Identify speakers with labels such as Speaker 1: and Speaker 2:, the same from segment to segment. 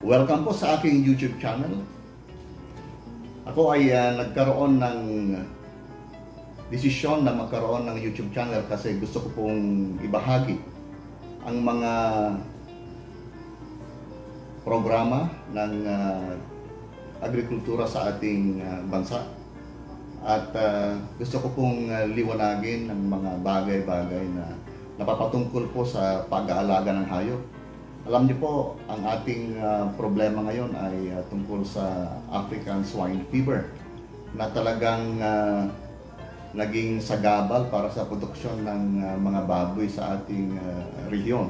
Speaker 1: Welcome po sa aking YouTube channel. Ako ay nagkaroon ng desisyon na magkaroon ng YouTube channel kasi gusto ko pong ibahagi ang mga programa ng agrikultura sa ating bansa. At gusto ko pong liwanagin ang mga bagay-bagay na napapatungkol po sa pag-aalaga ng hayop. Alam niyo po, ang ating problema ngayon ay tungkol sa African Swine Fever na talagang naging sagabal para sa produksyon ng mga baboy sa ating rehiyon.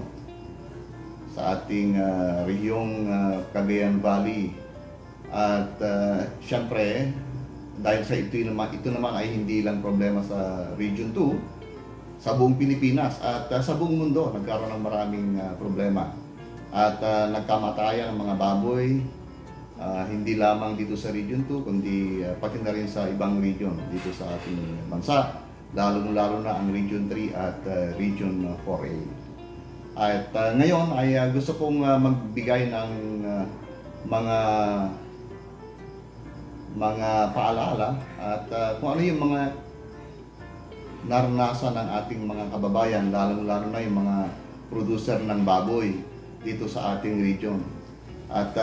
Speaker 1: Sa ating rehiyong Cagayan Valley. At syempre, dahil sa ito naman ay hindi lang problema sa Region 2, sa buong Pilipinas at sa buong mundo nagkaroon ng maraming problema. At nagkamatayan ang mga baboy, hindi lamang dito sa Region 2, kundi pati na rin sa ibang region dito sa ating bansa, lalo na ang Region 3 at Region 4A. At ngayon ay gusto kong magbigay ng mga paalala at kung ano yung mga naranasan ng ating mga kababayan, lalo na yung mga producer ng baboy dito sa ating region. At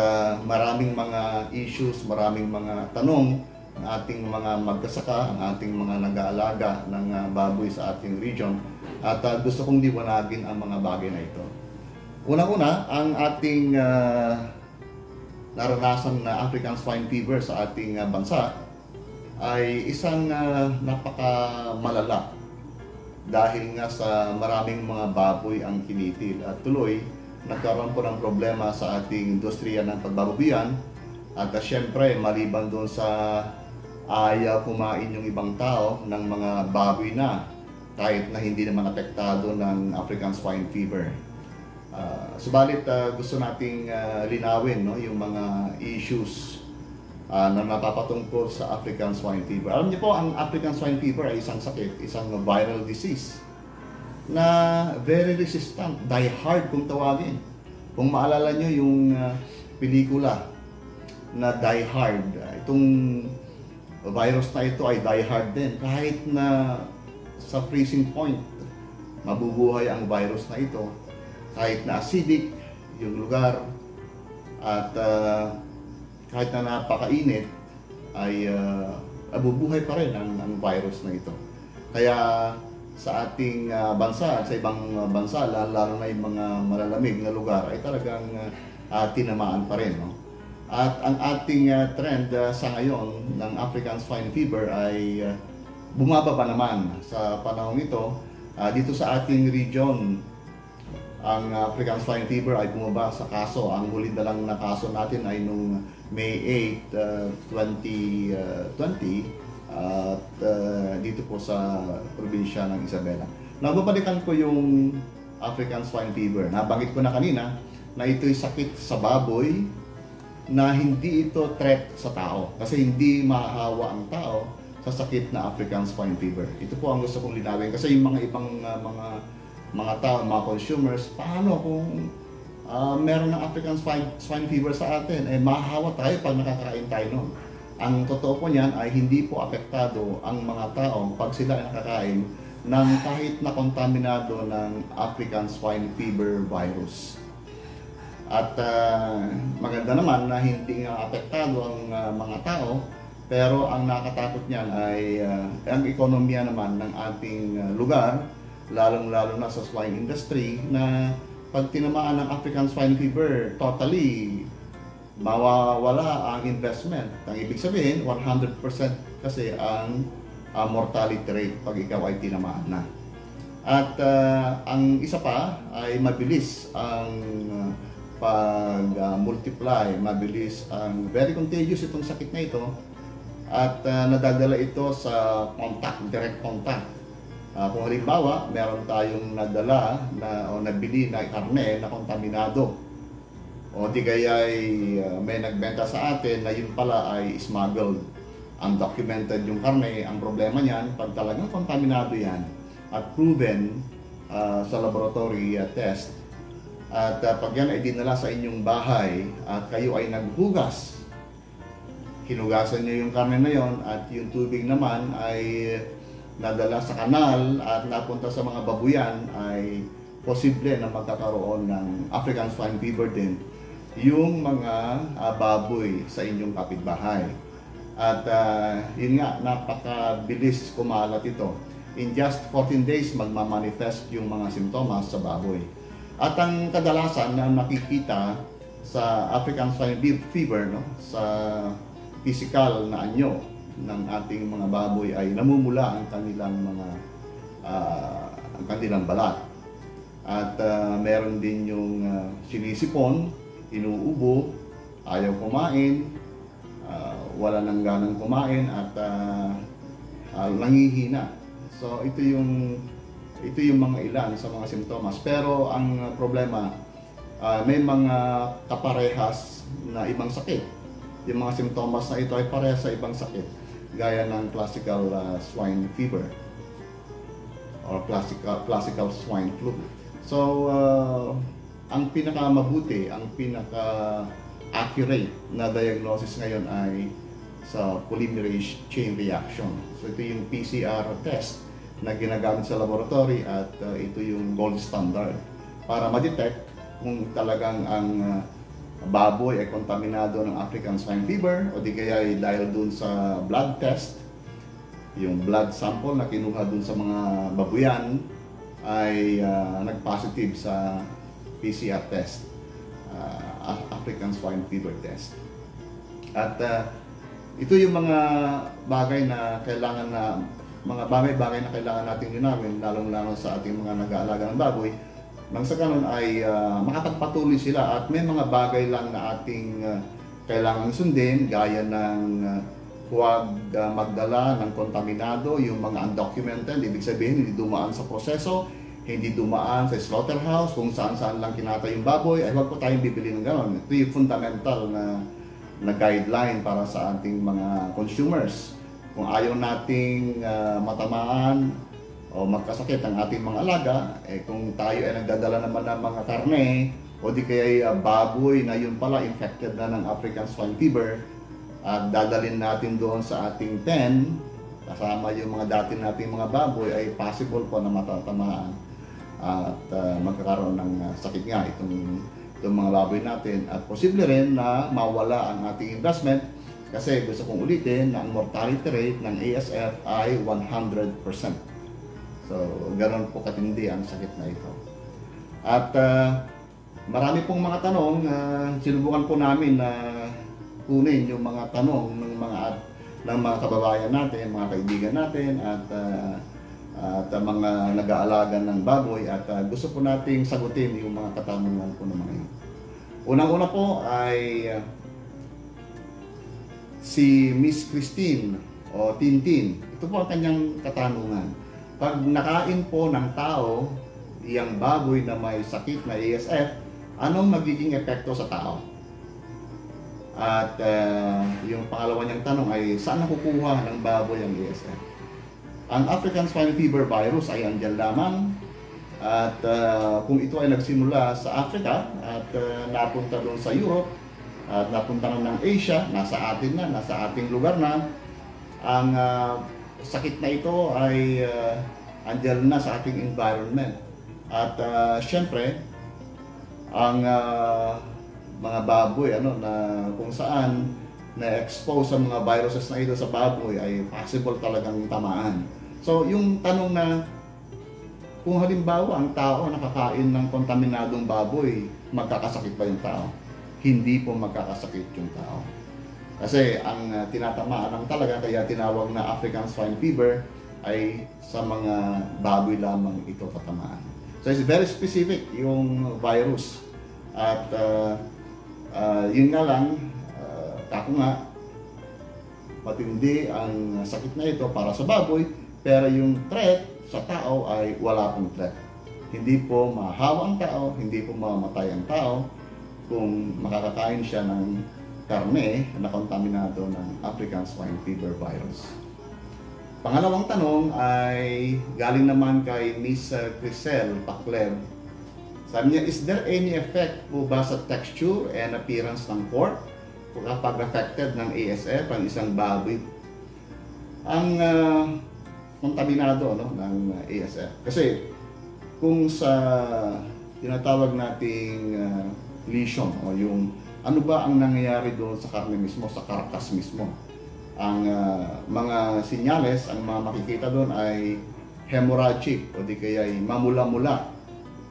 Speaker 1: maraming mga issues, maraming mga tanong ng ating mga magkasaka, ang ating mga nag-aalaga ng baboy sa ating region. At gusto kong liwanagin ang mga bagay na ito. Unang-una, ang ating naranasan na African Swine Fever sa ating bansa ay isang napakamalala dahil nga sa maraming mga baboy ang kinitil at tuloy nagkaroon po ng problema sa ating industriya ng pagbababoyan. At syempre, maliban doon sa ayaw kumain yung ibang tao ng mga baboy na kahit na hindi naman apektado ng African Swine Fever. Subalit gusto nating linawin yung mga issues na napapatungkol sa African Swine Fever. Alam niyo po, ang African Swine Fever ay isang sakit, isang viral disease na very resistant, die hard kung tawagin. Kung maalala nyo yung pelikula na Die Hard, itong virus na ito ay die hard din. Kahit na sa freezing point, mabubuhay ang virus na ito. Kahit na acidic yung lugar at kahit na napakainit, ay mabubuhay pa rin ang virus na ito. Kaya sa ating bansa at sa ibang bansa, lalo na yung mga malalamig na lugar, ay talagang tinamaan pa rin. No? At ang ating trend sa ngayon ng African Swine Fever ay bumababa naman sa panahon ito. Dito sa ating region, ang African Swine Fever ay bumaba sa kaso. Ang huli na lang na kaso natin ay nung May 8, 2020 at dito po sa probinsya ng Isabela. Nababalikan ko yung African Swine Fever. Nabanggit ko na kanina na ito'y sakit sa baboy na hindi ito threat sa tao kasi hindi mahahawa ang tao sa sakit na African Swine Fever. Ito po ang gusto kong linawin kasi yung mga ibang mga tao, mga consumers, paano kung meron ng African Swine Fever sa atin, mahahawa tayo pag nakakain tayo nun. Ang totoo po niyan ay hindi po apektado ang mga tao pag sila ay nakakain ng kahit na kontaminado ng African Swine Fever virus. At maganda naman na hindi nga apektado ang mga tao, pero ang nakatakot niyan ay ang ekonomiya naman ng ating lugar, lalong-lalo na sa swine industry, na pag tinamaan ng African Swine Fever, totally mawawala ang investment. Ang ibig sabihin, 100% kasi ang mortality rate pag ikaw ay tinamaan na. At ang isa pa ay mabilis ang pag-multiply, mabilis ang very contagious itong sakit na ito at nadadala ito sa contact, direct contact. Kung halimbawa, meron tayong nadala o nabili na karne na kontaminado, o di kaya may nagbenta sa atin na yun pala ay smuggled, undocumented yung karne. Ang problema niyan, pag talagang kontaminado yan at proven sa laboratory test, At pag yan ay dinala sa inyong bahay at kayo ay naghugas, hinugasan nyo yung karne na yon at yung tubig naman ay nadala sa kanal at napunta sa mga babuyan, ay posible na magkakaroon ng African swine fever din yung mga baboy sa inyong kapitbahay. At yun nga, napakabilis kumalat ito. In just 14 days, magmamanifest yung mga simptomas sa baboy. At ang kadalasan na nakikita sa African swine fever, no, sa physical na anyo ng ating mga baboy ay namumula ang kanilang mga ang kanilang balat. At meron din yung sinisipon, inuubo, ayaw kumain, wala nang ganang kumain at nangihina. So ito yung mga ilan sa mga simptomas. Pero ang problema, may mga kaparehas na ibang sakit. Yung mga simptomas na ito ay parehas sa ibang sakit, gaya ng classical swine fever or classical swine flu. So ang pinakamabuti, ang pinaka-accurate na diagnosis ngayon ay sa polymerase chain reaction. So ito yung PCR test na ginagamit sa laboratory at ito yung gold standard para ma-detect kung talagang ang baboy ay kontaminado ng African swine fever o di kaya ay dahil dun sa blood test, yung blood sample na kinuha dun sa mga babuyan ay nag-positive sa PCR test, African swine fever test. At ito yung mga bagay na kailangan mga bagay-bagay na kailangan natin linawin, lalong-lalo sa ating mga nag-aalaga ng baboy. Nang sa ganun ay makapagpatuloy sila, at may mga bagay lang na ating kailangan sundin, gaya ng huwag magdala ng kontaminado, yung mga undocumented, ibig sabihin hindi dumaan sa proseso, hindi dumaan sa slaughterhouse, kung saan-saan lang kinatay yung baboy, ay huwag po tayong bibili ng gano'n. Ito yung fundamental na guideline para sa ating mga consumers. Kung ayaw nating matamaan o magkasakit ang ating mga alaga, kung tayo ay nagdadala naman ng mga karne o di kaya baboy na yun pala infected na ng African swine fever, at dadalhin natin doon sa ating pen, kasama yung mga dati nating mga baboy, ay possible po na matatamaan at magkakaroon ng sakit nga itong mga baboy natin, at posible rin na mawala ang ating investment. Kasi gusto kong ulitin na ang mortality rate ng ASF ay 100%. So, ganoon po katindi ang sakit na ito. At marami pong mga tanong, sinubukan po namin na kunin yung mga tanong ng mga kababayan natin, mga kaibigan natin, at mga nag-aalaga ng baboy, at gusto po nating sagutin yung mga katanungan po ng mga yun. Unang-una po ay si Miss Christine o Tintin. Ito po ang kanyang katanungan. Pag nakain po ng tao iyang baboy na may sakit na ASF, anong magiging epekto sa tao? At yung pangalawa niyang tanong ay saan nakukuha ng baboy ang ASF? Ang African swine fever virus ay andyan lamang, at kung ito ay nagsimula sa Africa at napunta doon sa Europe at napunta na ng Asia, nasa ating lugar na, ang sakit na ito ay andyan na sa ating environment. At syempre, ang mga baboy na kung saan na-expose ang mga viruses na ito sa baboy ay possible talagang tamaan. So yung tanong na kung halimbawa ang tao nakakain ng kontaminadong baboy, magkakasakit ba yung tao? Hindi po magkakasakit yung tao. Kasi ang tinatamaan lang talaga, kaya tinawag na African swine fever, ay sa mga baboy lamang ito tatamaan. So it's very specific yung virus. At yun nga lang, kako nga, matindi ang sakit na ito para sa baboy, pero yung threat sa tao ay wala pong threat. Hindi po mahawa ang tao, hindi po mamamatay ang tao kung makakakain siya ng karne na kontaminado ng African swine fever virus. Pangalawang tanong ay galing naman kay Miss Crisel Paclev Sabi niya, is there any effect po ba sa texture and appearance ng pork kapag affected ng ASF ang isang baboy? Ang kontaminado ng ASF. Kasi kung sa tinatawag nating lesion o yung ano ba ang nangyayari doon sa karne mismo, sa karkas mismo. Ang mga sinyales, ang mga makikita doon ay hemorrhagic o di kaya ay mamula-mula.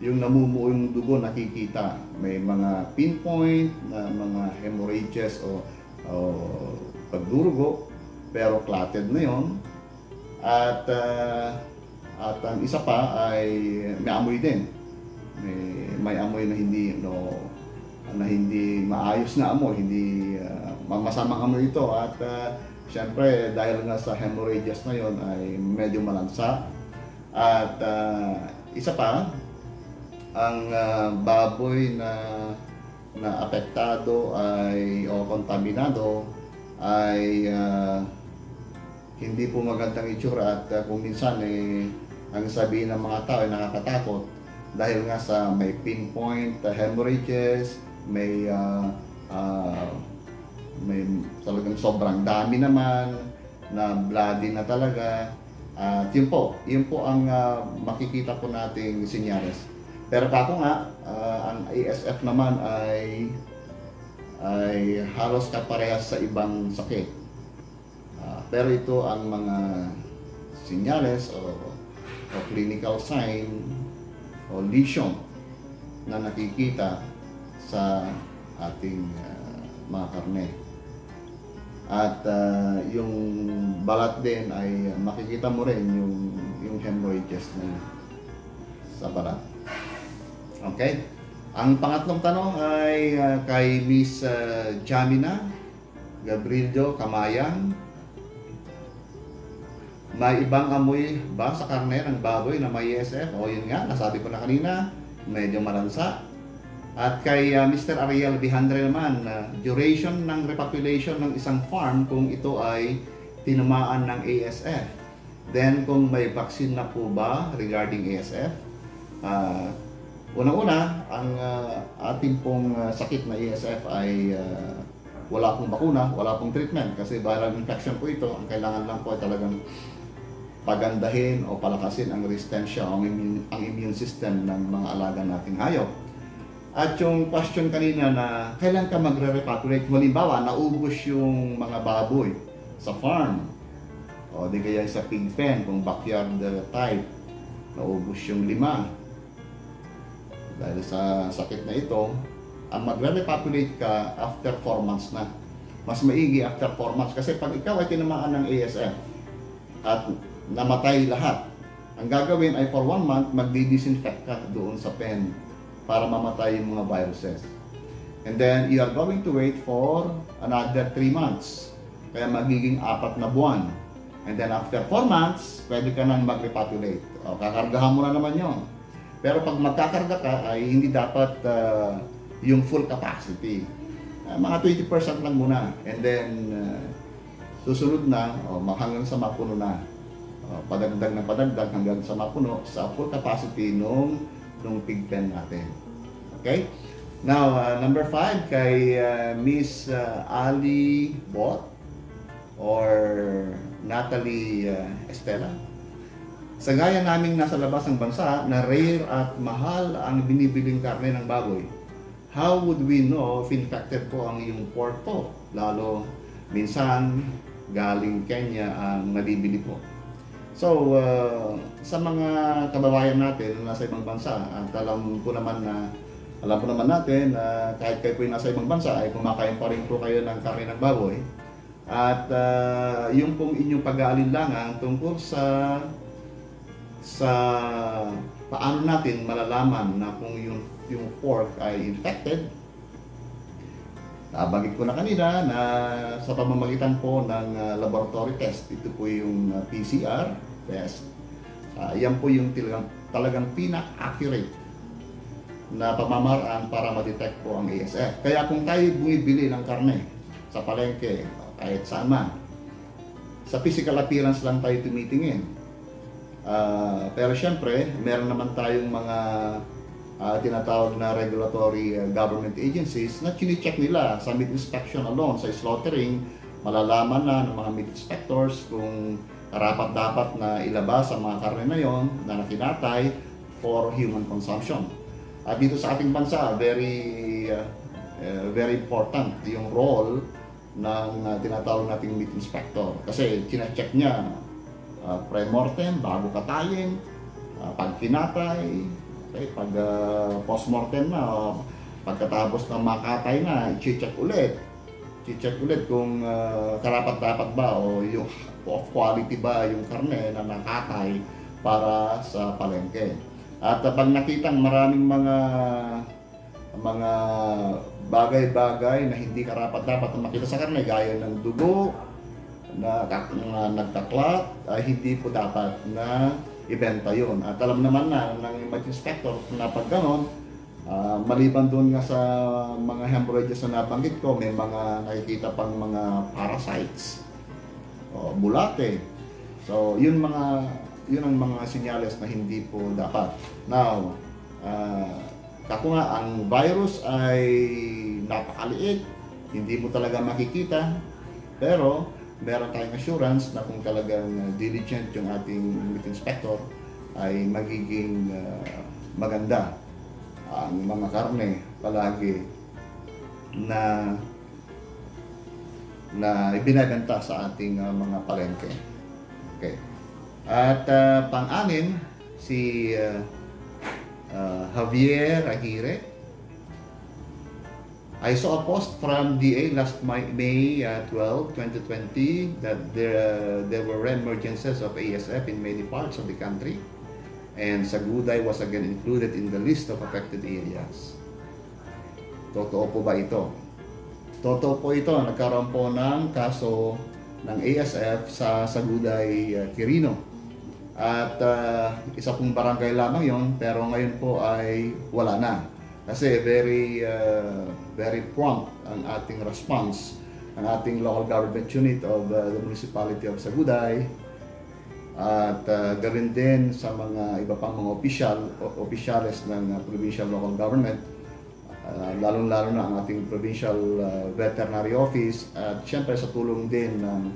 Speaker 1: Yung namumuo yung dugo nakikita. May mga pinpoint na mga hemorrhages o pagdurugo, pero clotted na yon. At ang isa pa ay may amoy din. May amoy na hindi maayos na amoy, hindi masamang amoy ito. At syempre dahil nga sa hemorrhages na yon ay medyo malansa. At isa pa, ang baboy na apektado o kontaminado ay hindi po magandang itsura at kung minsan ang sabihin ng mga tao ay nakakatakot dahil nga sa may pinpoint hemorrhages, may talagang sobrang dami naman na bloody na talaga. At yun po ang makikita po nating senyales. Pero kako nga, ang ASF naman ay halos kaparehas sa ibang sakit. Pero ito ang mga senyales o clinical sign o lesion na nakikita sa ating mga karne. At yung balat din ay makikita mo rin yung hemorrhages na sa balat. Okay? Ang pangatlong tanong ay kay Miss Jamina Gabrilio Kamayan. May ibang amoy ba sa karne ng baboy na may ASF? O yun nga, nasabi ko na kanina, medyo malansa. At kay Mr. Ariel Bihandre naman, duration ng repopulation ng isang farm kung ito ay tinamaan ng ASF. Then kung may vaccine na po ba regarding ASF? Unang-una, ang ating pong sakit na ASF ay wala pong bakuna, wala pong treatment kasi viral infection po ito. Ang kailangan lang po ay talagang pagandahin o palakasin ang resistensya o ang immune system ng mga alaga nating hayop. At yung question kanina na kailan ka magre-repopulate, halimbawa naubos yung mga baboy sa farm o di kaya sa pig pen kung backyard type, naubos yung 5. Dahil sa sakit na ito, ang magre-repopulate ka after 4 months na. Mas maigi after 4 months kasi pag ikaw ay tinamaan ng ASF at namatay lahat, ang gagawin ay for 1 month magdi-disinfect ka doon sa pen para mamatay yung mga viruses. And then you are going to wait for another 3 months. Kaya magiging 4 na buwan. And then after 4 months, pwede ka nang mag-repopulate. O, kakargahan mo na naman yon. Pero pag magkakarga ka ay hindi dapat yung full capacity. Mga 20% lang muna. And then susunod na hanggang sa mapuno na. Padagdag na padagdag hanggang sa mapuno sa full capacity nung pig pen natin. Okay? Now, number 5 kay Miss Ali Bot or Natalie Estela. Sa gaya naming nasa labas ng bansa na rare at mahal ang binibiling karne ng baboy, how would we know if infected po ang iyong pork po? Lalo minsan galing Kenya ang nabibili po. So, sa mga kababayan natin na nasa ibang bansa, at alam po naman natin na kahit kayo po yung nasa ibang bansa ay kumakain pa rin po kayo ng karne ng baboy. At yung pong inyong pag-aalinlangan tungkol sa paano natin malalaman na kung yung pork ay infected. Nabanggit ko na kanina na sa pamamagitan po ng laboratory test, ito po yung PCR test. Yan po yung talagang pinaka-accurate na pamamaraan para ma-detect po ang ASF. Kaya kung tayo bumibili ng karne sa palengke, kahit saan man, sa physical appearance lang tayo tumitingin. Pero syempre, meron naman tayong mga tinatawag na regulatory government agencies na chine-check nila sa meat inspection alone, sa slaughtering, malalaman na ng mga meat inspectors kung karapat-dapat na ilabas ang mga karne na yon na nakinatay for human consumption. At dito sa ating bansa, very important yung role ng tinatawag nating meat inspector. Kasi chine-check niya pre-mortem, bago katayin, pag kinatay, okay, pag post-mortem na, pagkatapos na makatay na, i-check ulit. I-check ulit kung karapat-dapat ba o yung of quality ba yung karne na nakatay para sa palengke. At pag nakitang maraming mga bagay-bagay na hindi karapat-dapat na makita sa karne, gaya ng dugo na nagtaklat, hindi po dapat na ibenta yun. At alam naman na ng meat inspector na pag ganon, maliban doon nga sa mga hemorrhages na nabanggit ko, may mga nakikita pang mga parasites o bulate. So yun ang mga senyales na hindi po dapat. Now, kako nga, ang virus ay napakaliit, hindi mo talaga makikita, pero meron tayong assurance na kung talagang diligent yung ating meat inspector ay magiging maganda ang mga karne palagi na ibinebenta sa ating mga palengke. Okay. At pang-anim, si Javier Aguirre. I saw a post from DA last May 12, 2020 that there were reemergences of ASF in many parts of the country, and Saguday was again included in the list of affected areas. Totoo po ba ito? Totoo po ito. Nagkaroon po ng kaso ng ASF sa Saguday, Quirino. At isa pong barangay lamang yon, pero ngayon po ay wala na. Kasi very prompt ang ating response, ang ating local government unit of the municipality of Saguday, at gawin din sa mga iba pang mga opisyales ng provincial local government, lalong-lalo na ang ating provincial veterinary office, at syempre sa tulong din ng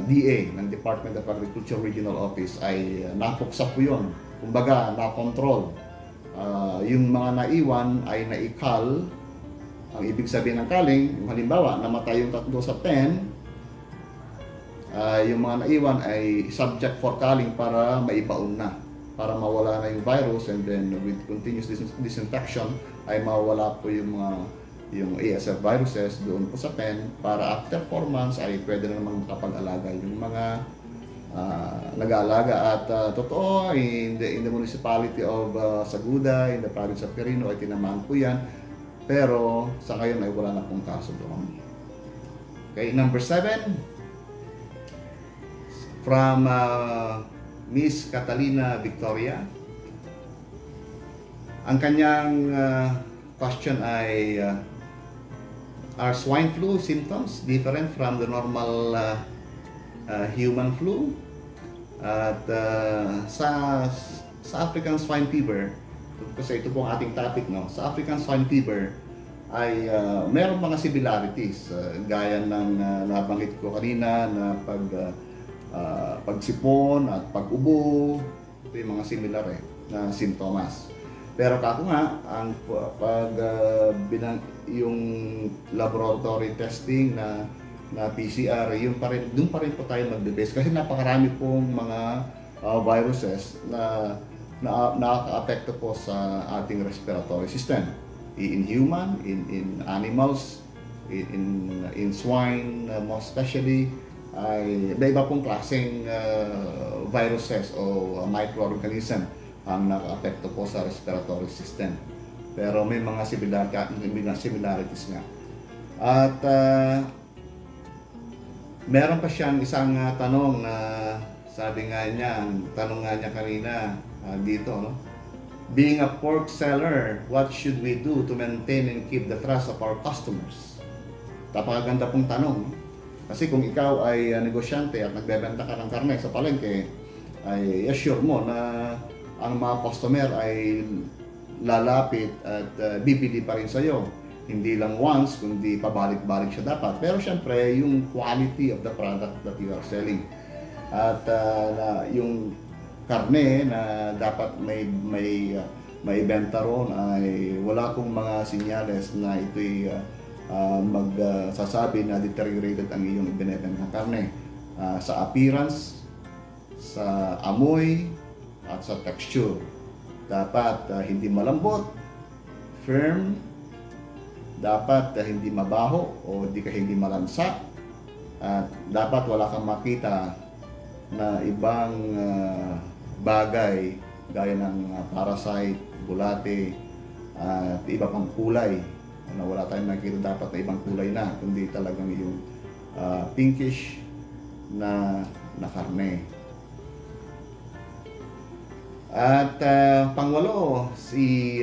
Speaker 1: DA, ng Department of Agriculture Regional Office, ay napuksa po yun. Kumbaga, na-control. Yung mga naiwan ay naikal. Ang ibig sabihin ng kaling, yung halimbawa, namatay yung 3 sa pen, yung mga naiwan ay subject for culling para maibaon na, para mawala na yung virus, and then with continuous disinfection ay mawala po yung ASF viruses doon po sa pen, para after 4 months ay pwede na namang makapag-alaga yung mga nag-aalaga. At totoo, in the municipality of Saguday, in the province of Quirino, ay tinamaan po yan, pero sa ngayon ay wala na pong kaso doon. Okay, number 7 from Miss Catalina Victoria. Ang kanyang question ay, are swine flu symptoms different from the normal human flu? At sa African swine fever, kasi ito po ang ating topic, no? Sa African swine fever ay meron mga similarities, gaya ng nabanggit ko kanina na pagsipon at pag-ubo. Ito yung mga similar na simptomas. Pero kako nga, ang yung laboratory testing na PCR, doon pa rin po tayo magbe-base, kasi napakarami pong mga viruses na nakaka-apekto po sa ating respiratory system. In human, in animals, in swine, most especially, ay iba pong klaseng viruses o microorganism ang naka-apekto po sa respiratory system. Pero may mga similarities nga. At meron pa siyang isang tanong na sabi nga niya, ang tanong nga niya kanina dito, no? Being a pork seller, what should we do to maintain and keep the trust of our customers? Napakaganda pong tanong. Kasi kung ikaw ay negosyante at nagbebenta ka ng karne sa palengke, ay assure mo na ang mga customer ay lalapit at bibili pa rin sa'yo. Hindi lang once, kundi pabalik-balik siya dapat. Pero syempre, yung quality of the product that you are selling. At yung karne na dapat may benta ron ay wala kong mga sinyales na ito'y magsasabi na deteriorated ang iyong ibinebentang karne. Sa appearance, sa amoy, at sa texture. Dapat hindi malambot, firm, dapat hindi mabaho o hindi malansa, at dapat wala kang makita na ibang bagay gaya ng parasite, bulate, at iba pang kulay. Wala tayong nakikita dapat na ibang kulay na, kundi talagang yung pinkish na karne. At pangwalo, si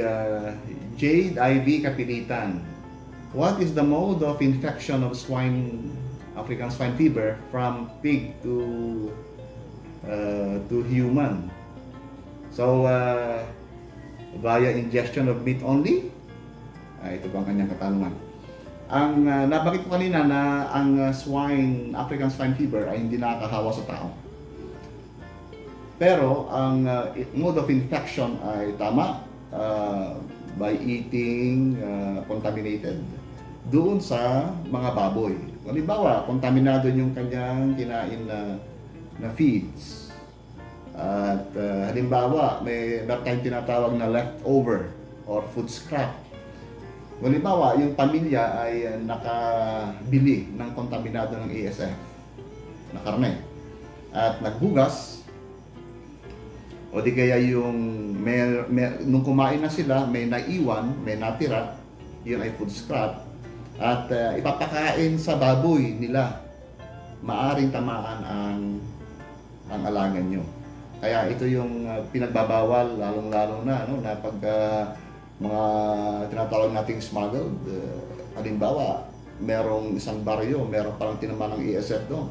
Speaker 1: Jade Ivy Kapilitan. What is the mode of infection of African swine fever from pig to human? So, via ingestion of meat only? Ito po ang kanyang katanungan. Ang nabanggit ko kanina na ang African swine fever ay hindi nakakahawa sa tao. Pero ang mode of infection ay tama, by eating contaminated doon sa mga baboy. Halimbawa, kontaminado yung kanyang kinain na feeds. At halimbawa, meron tayong tinatawag na leftover or food scrap. Halimbawa, yung pamilya ay nakabili ng kontaminado ng ASF na karne at naghugas, o di kaya yung nung kumain na sila, may naiwan, may natira, yun ay food scrap, at ipapakain sa baboy nila, maaring tamaan ang alaga nyo. Kaya ito yung pinagbabawal, lalong-lalo na pag mga tinatawag nating smuggled. Halimbawa, merong isang baryo, meron parang tinamaan ng ESF doon.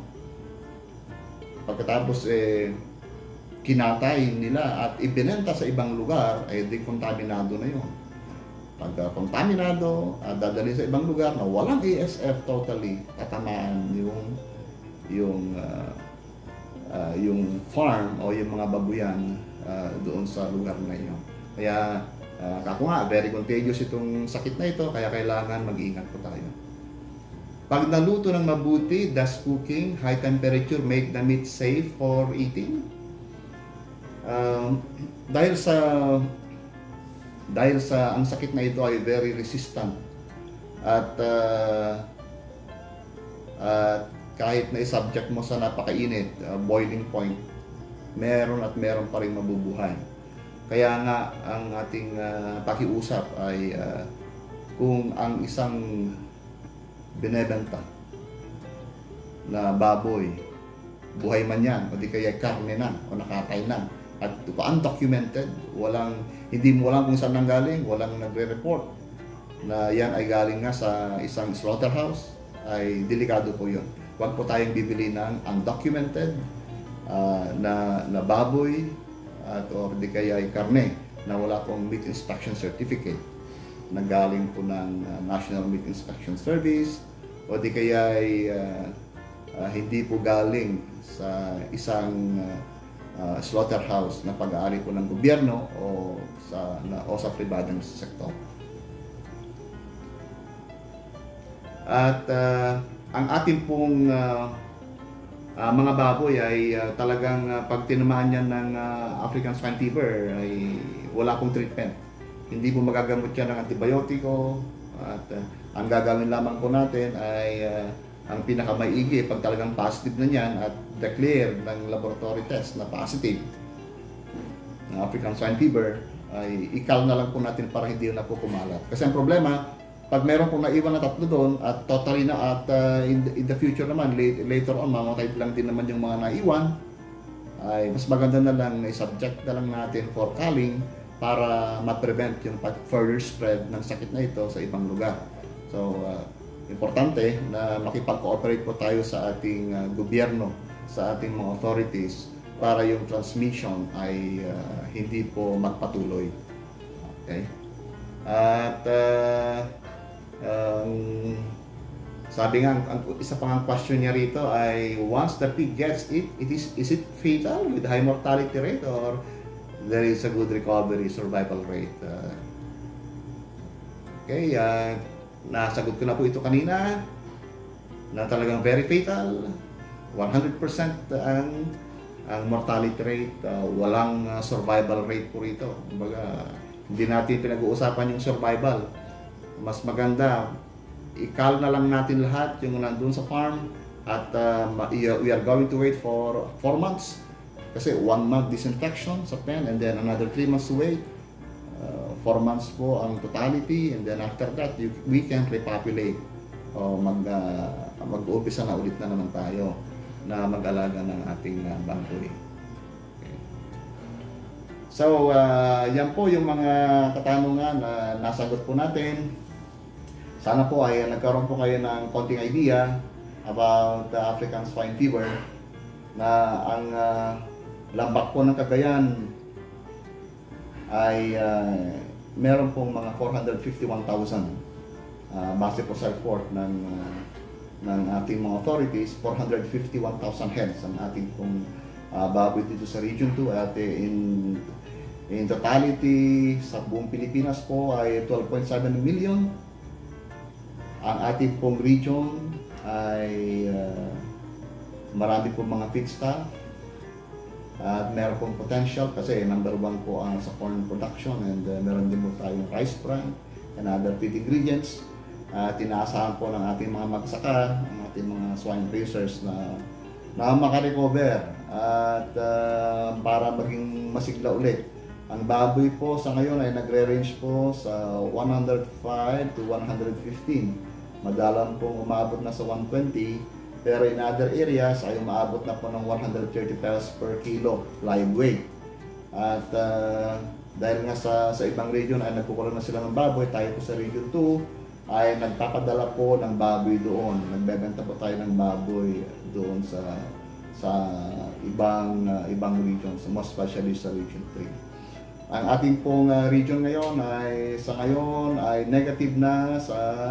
Speaker 1: Pagkatapos kinatay nila at ibinenta sa ibang lugar, ay decontaminado na yun. Pag kontaminado, dadalhin sa ibang lugar na walang ASF totally, tatamaan yung farm o yung mga babuyan doon sa lugar na yun. Kaya kako nga, very contagious itong sakit na ito, kaya kailangan mag-iingat po tayo. Pag naluto ng mabuti, does cooking high temperature make the meat safe for eating? Dahil sa ang sakit na ito ay very resistant at kahit na i-subject mo sa napakainit, boiling point, meron pa rin mabubuhay. Kaya nga ang ating pakiusap ay kung ang isang binebenta na baboy, buhay man yan, o di kaya karne na, o nakatay na, at undocumented, hindi mo alam kung saan nanggaling, walang nagre-report na yan ay galing nga sa isang slaughterhouse, ay delikado po yun. Huwag po tayong bibili ng undocumented na baboy at o di kaya ay karne na wala pong meat inspection certificate na galing po ng National Meat Inspection Service, o di kaya ay hindi po galing sa isang slaughterhouse na pag-aari po ng gobyerno o sa pribadong sektor. At ang ating pong mga baboy ay talagang pag tinamaan yan ng African swine fever ay wala pong treatment. Hindi po magagamot yan ng antibiotiko, at ang gagawin lamang po natin ay ang pinakamaigi pag talagang positive na yan at declare ng laboratory test na positive ng African swine fever, ay ikal na lang po natin para hindi na po kumalat. Kasi ang problema, pag meron pong naiwan na tatlo doon at totally na at in the future naman, later on, mamatay lang din naman yung mga naiwan, ay mas maganda na lang i-subject na lang natin for culling para ma-prevent yung further spread ng sakit na ito sa ibang lugar. So, importante na makipag-cooperate po tayo sa ating gobyerno, sa ating mga authorities para yung transmission ay hindi po magpatuloy. Okay? At sabi nga, isa pang question niya rito ay, once the pig gets it, is it fatal with high mortality rate or there is a good recovery survival rate? Okay, nasagot ko na po ito kanina na talagang very fatal, 100% ang mortality rate, walang survival rate po rito. Kumbaga, hindi natin pinag-uusapan yung survival. Mas maganda, ikal na lang natin lahat yung nandun sa farm at we are going to wait for 4 months kasi 1 month disinfection sa pen and then another 3 months to wait. 4 months po ang totality and then after that we can repopulate o mag-uumpisa na ulit na naman tayo na mag-alaga ng ating baboy. Okay. So yan po yung mga katanungan na nasagot po natin. Sana po ay nagkaroon po kayo ng konting idea about the African swine fever na ang lambak po ng Cagayan ay meron pong mga 451,000 base po sa report ng ating mga authorities, 451,000 heads ang ating pong baboy dito sa Region 2 at in totality sa buong Pilipinas po ay 12.7 million. Ang ating pong region ay marami pong mga feedstock at meron pong potential kasi number 1 po ang sa corn production and meron din po tayong rice bran and other feed ingredients. Tinaasahan po ng ating mga magsaka, ang ating mga swine raisers na makarecover at para maging masigla ulit. Ang baboy po sa ngayon ay nagre-range po sa 105 to 115. Madalang pong umabot na sa 120, pero in other areas ay umaabot na po ng 130 pesos per kilo live weight. At dahil nga sa ibang region ay nagkukulang na sila ng baboy, tayo po sa Region 2 ay nagpapadala po ng baboy doon. Nagbebenta po tayo ng baboy doon sa ibang regions, most especially sa Region 3. Ang ating pong region ngayon ay sa ngayon ay negative na sa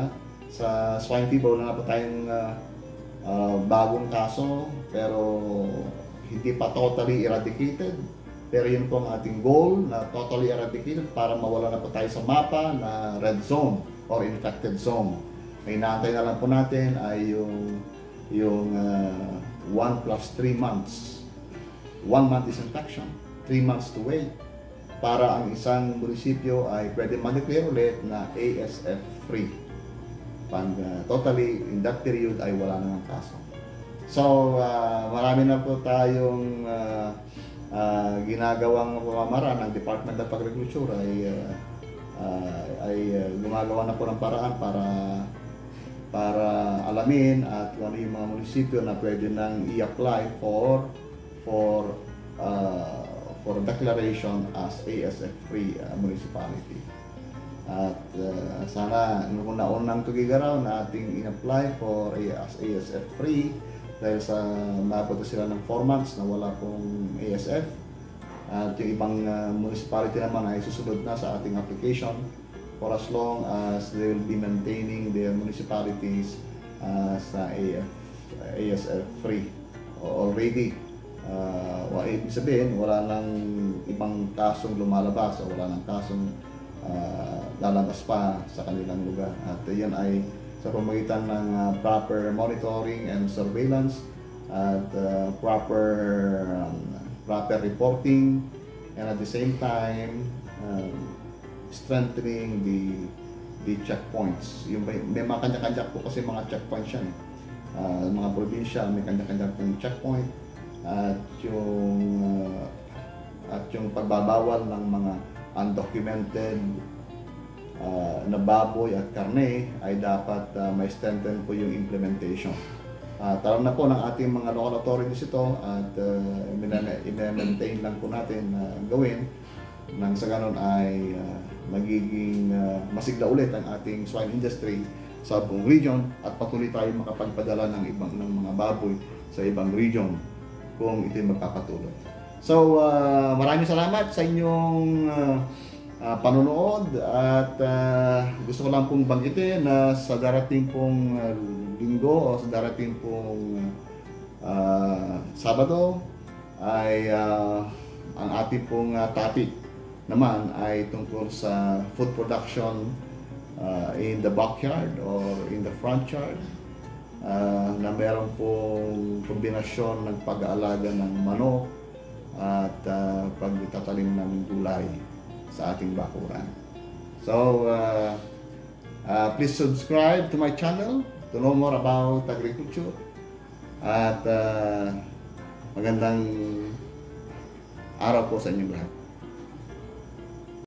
Speaker 1: swine fever. Wala na po tayong bagong kaso pero hindi pa totally eradicated. Pero yun po ang ating goal na totally eradicated para mawala na po tayo sa mapa na red zone or infected zone. May inaantay na lang po natin ay yung 1 plus 3 months. 1 month disinfection, 3 months to wait para ang isang munisipyo ay pwede ma-declare ulit na ASF free. Pag totally in that period ay wala nang kaso. So marami na po tayong ginagawang pamamaraan. Ng Department of Agriculture ay gumagawa na po ng paraan para alamin at kung ano yung mga munisipyo na pwede nang i-apply for declaration as ASF free municipality. At sana nung una-unang tugigaraw na ating in-apply for as ASF free dahil sa mapunta sila ng 4 months na wala pong ASF. At yung ibang municipality naman ay susunod na sa ating application for as long as they will be maintaining their municipalities sa ASF free already. Ibig sabihin, wala nang ibang kasong lumalabas o wala nang kasong lalabas pa sa kanilang lugar. At yan ay sa pamamagitan ng proper monitoring and surveillance at proper reporting, and at the same time strengthening the checkpoints. Yung may mga kanya-kanya po kasi mga checkpoints yan. Mga probinsya may kanya-kanya pong checkpoint at yung pagbabawal ng mga undocumented na baboy at karne ay dapat may strengthen po yung implementation. Talam na po ng ating mga local authorities ito at i-maintain lang po natin gawin nang sa ganon ay magiging masigla ulit ang ating swine industry sa buong region at patuloy tayo makapagpadala ng mga baboy sa ibang region kung ito magpapatuloy. So maraming salamat sa inyong panonood at gusto ko lang pong banggitin na sa darating pong linggo o sa darating pong Sabado ay ang ating pong topic naman ay tungkol sa food production in the backyard or in the front yard, na meron pong kombinasyon ng pag-aalaga ng manok at pagtatanim ng gulay sa ating bakuran. So, please subscribe to my channel to know more about agriculture. At magandang araw po sa inyong lahat.